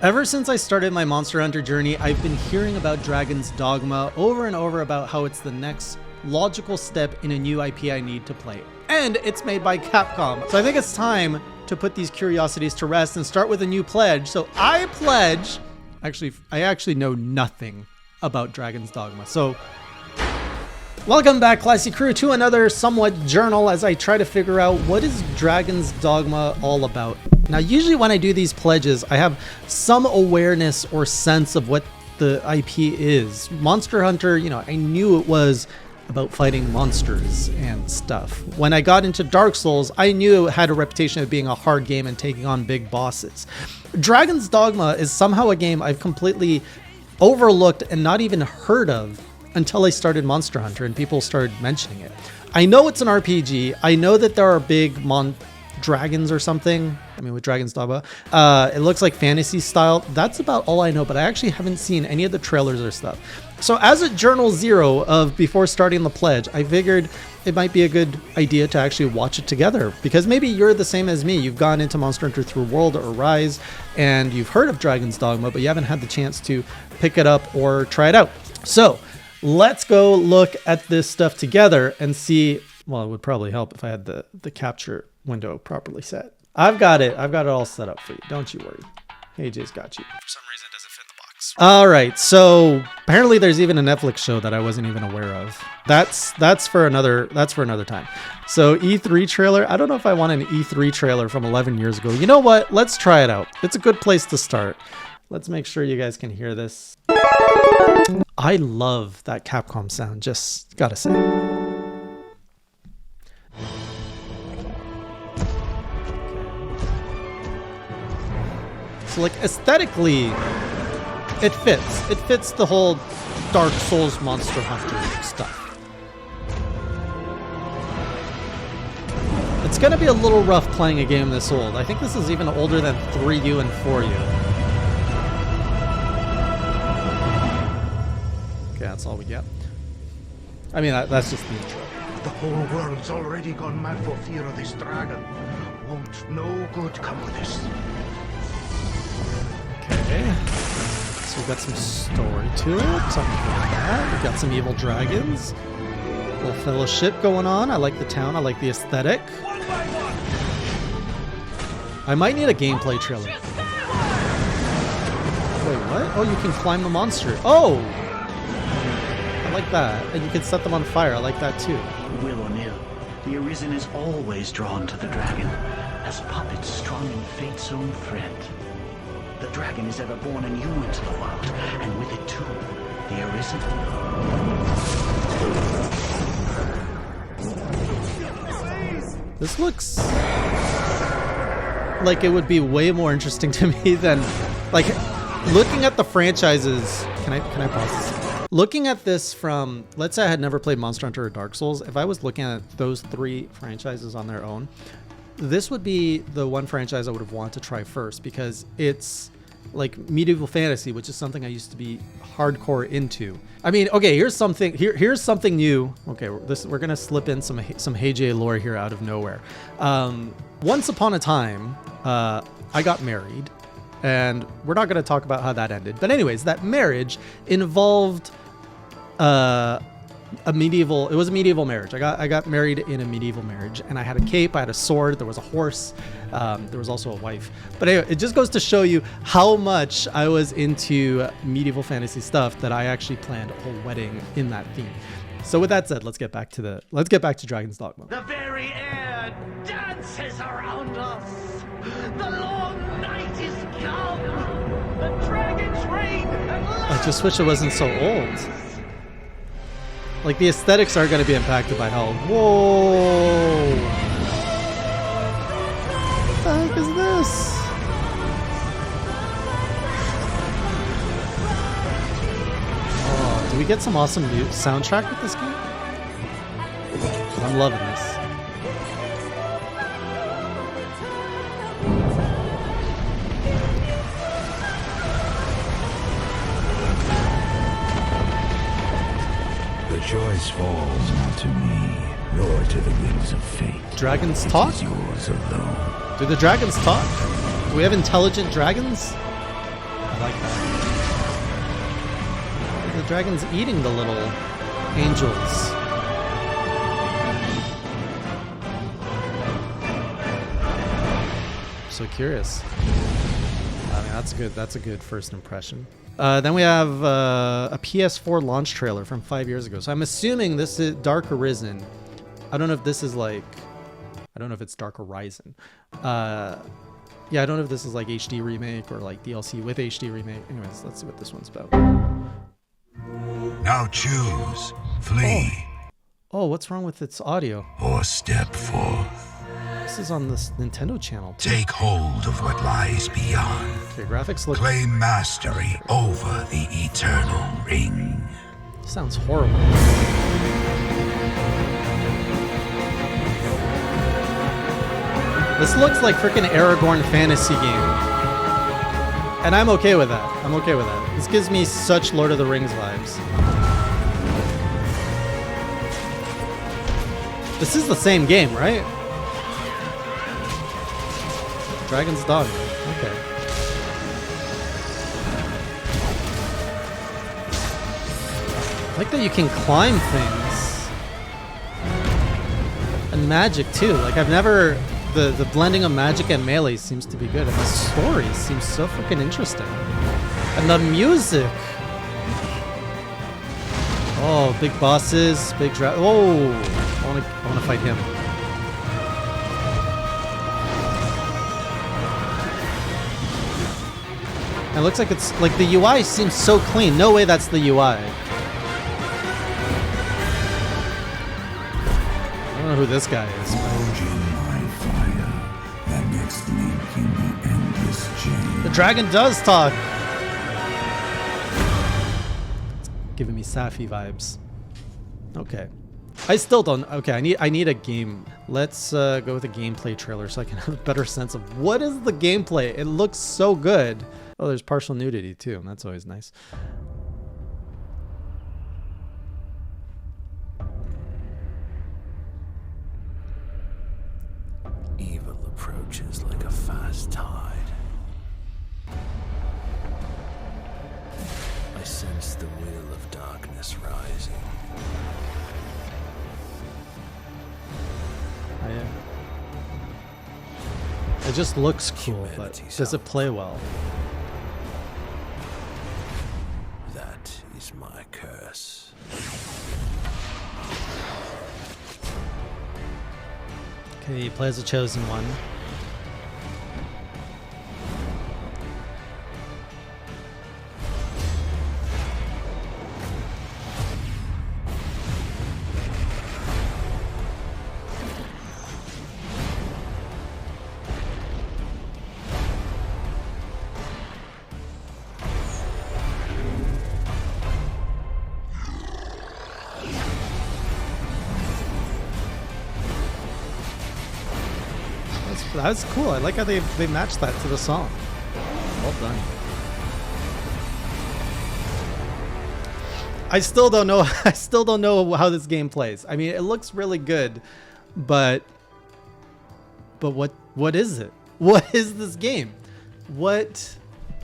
Ever since I started my Monster Hunter journey, I've been hearing about Dragon's Dogma over and over about how it's the next logical step in a new IP I need to play. And it's made by Capcom. So I think it's time to put these curiosities to rest and start with a new pledge. So I pledge, I actually know nothing about Dragon's Dogma. So welcome back, Classy Crew, to another somewhat journal as I try to figure out what is Dragon's Dogma all about. Now, usually when I do these pledges, I have some awareness or sense of what the IP is. Monster Hunter, I knew it was about fighting monsters and stuff. When I got into Dark Souls, I knew it had a reputation of being a hard game and taking on big bosses. Dragon's Dogma is somehow a game I've completely overlooked and not even heard of until I started Monster Hunter and people started mentioning it. I know it's an RPG. I know that there are big dragons or something. I mean, with Dragon's Dogma. It looks like fantasy style. That's about all I know, but I actually haven't seen any of the trailers or stuff. So as a Journal Zero of before starting the pledge, I figured it might be a good idea to actually watch it together, because maybe you're the same as me. You've gone into Monster Hunter through World or Rise and you've heard of Dragon's Dogma, but you haven't had the chance to pick it up or try it out. So let's go look at this stuff together and see. Well, it would probably help if I had the capture window properly set. I've got it all set up for you. Don't you worry. AJ's got you. For some reason, it doesn't fit in the box. All right. So apparently there's even a Netflix show that I wasn't even aware of. That's for another time. So E3 trailer. I don't know if I want an E3 trailer from 11 years ago. You know what? Let's try it out. It's a good place to start. Let's make sure you guys can hear this. I love that Capcom sound. Just gotta say. So like aesthetically, it fits. It fits the whole Dark Souls Monster Hunter stuff. It's gonna be a little rough playing a game this old. I think this is even older than 3U and 4U. Okay, that's all we get. I mean, that's just the intro. The whole world's already gone mad for fear of this dragon. Won't no good come of this. Okay, so we've got some story to it, something like that. We've got some evil dragons, a little fellowship going on. I like the town, I like the aesthetic. I might need a gameplay trailer. Wait, what? Oh, you can climb the monster. Oh! I like that. And you can set them on fire. I like that too. Will or nill, the Arisen is always drawn to the dragon, as puppets strung in fate's own thread. The dragon is ever born anew into the wild, and with it too, the Arisen. This looks like it would be way more interesting to me than, like, looking at the franchises. Can I pause this? Looking at this from, let's say I had never played Monster Hunter or Dark Souls. If I was looking at those three franchises on their own, this would be the one franchise I would have wanted to try first, because it's like medieval fantasy, which is something I used to be hardcore into. I mean, okay, here's something new. Okay, we're gonna slip in some Heijei lore here out of nowhere. Once upon a time, I got married, and we're not gonna talk about how that ended. But anyways, that marriage involved it was a medieval marriage. I got married in a medieval marriage, and I had a cape, I had a sword, there was a horse, there was also a wife. But anyway, it just goes to show you how much I was into medieval fantasy stuff that I actually planned a whole wedding in that theme. So with that said, let's get back to Dragon's Dogma. The very air dances around us. The long night is come. The dragon's reign at last. I just wish it wasn't so old. Like, the aesthetics are going to be impacted by how... Whoa! What the heck is this? Oh, do we get some awesome new soundtrack with this game? I'm loving this. Choice falls not to me, nor to the winds of fate. Dragons talk? It is yours alone. Do the dragons talk? Do we have intelligent dragons? like that. The dragon's eating the little angels. So curious. I mean, that's good. That's a good first impression. Then we have a PS4 launch trailer from 5 years ago. So I'm assuming this is Dark Arisen. I don't know if this is like, I don't know if it's Dark Horizon. Yeah, I don't know if this is like HD remake or like DLC with HD remake. Anyways, let's see what this one's about. Now choose, flee, Oh, what's wrong with its audio? or step forth. This is on this Nintendo channel too. Take hold of what lies beyond. Okay, graphics look... Claim mastery over the eternal ring. Sounds horrible. This looks like freaking Aragorn fantasy game. And I'm okay with that. I'm okay with that. This gives me such Lord of the Rings vibes. This is the same game, right? Dragon's Dogma. Okay. I like that you can climb things. And magic too. Like I've never... The blending of magic and melee seems to be good. And the story seems so freaking interesting. And the music. Oh, big bosses, big oh, I wanna fight him. And it looks like it's like the UI seems so clean. No way that's the UI. I don't know who this guy is. The dragon does talk. It's giving me Safi vibes. Okay. I still don't. Okay, I need a game. Let's go with a gameplay trailer so I can have a better sense of what is the gameplay. It looks so good. Oh, there's partial nudity too. That's always nice. Evil approaches like a fast tide. I sense the wheel of darkness rising. It just looks cool, but does it play well? That is my curse. Okay, he plays a chosen one. That's cool. I like how they matched that to the song. Well done. I still don't know. I still don't know how this game plays. I mean, it looks really good, but what is it? What is this game? What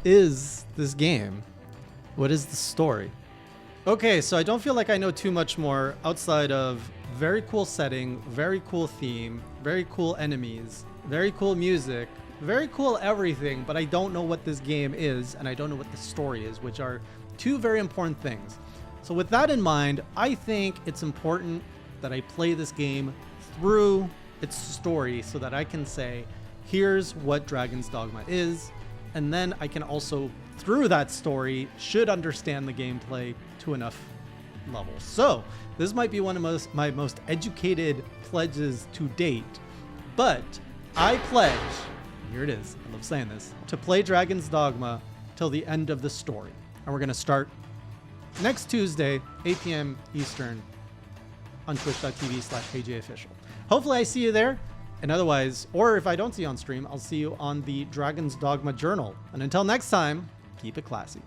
is this game? What is the story? Okay, so I don't feel like I know too much more outside of very cool setting, very cool theme, very cool enemies, very cool music, very cool everything, but I don't know what this game is and I don't know what the story is, which are two very important things. So with that in mind, I think it's important that I play this game through its story so that I can say, here's what Dragon's Dogma is, and then I can also, through that story, should understand the gameplay to enough level. So this might be one of my most educated pledges to date, but I pledge, here it is, I love saying this, to play Dragon's Dogma till the end of the story. And we're going to start next Tuesday, 8 p.m. Eastern on twitch.tv/KJOfficial. Hopefully I see you there. And otherwise, or if I don't see you on stream, I'll see you on the Dragon's Dogma Journal. And until next time, keep it classy.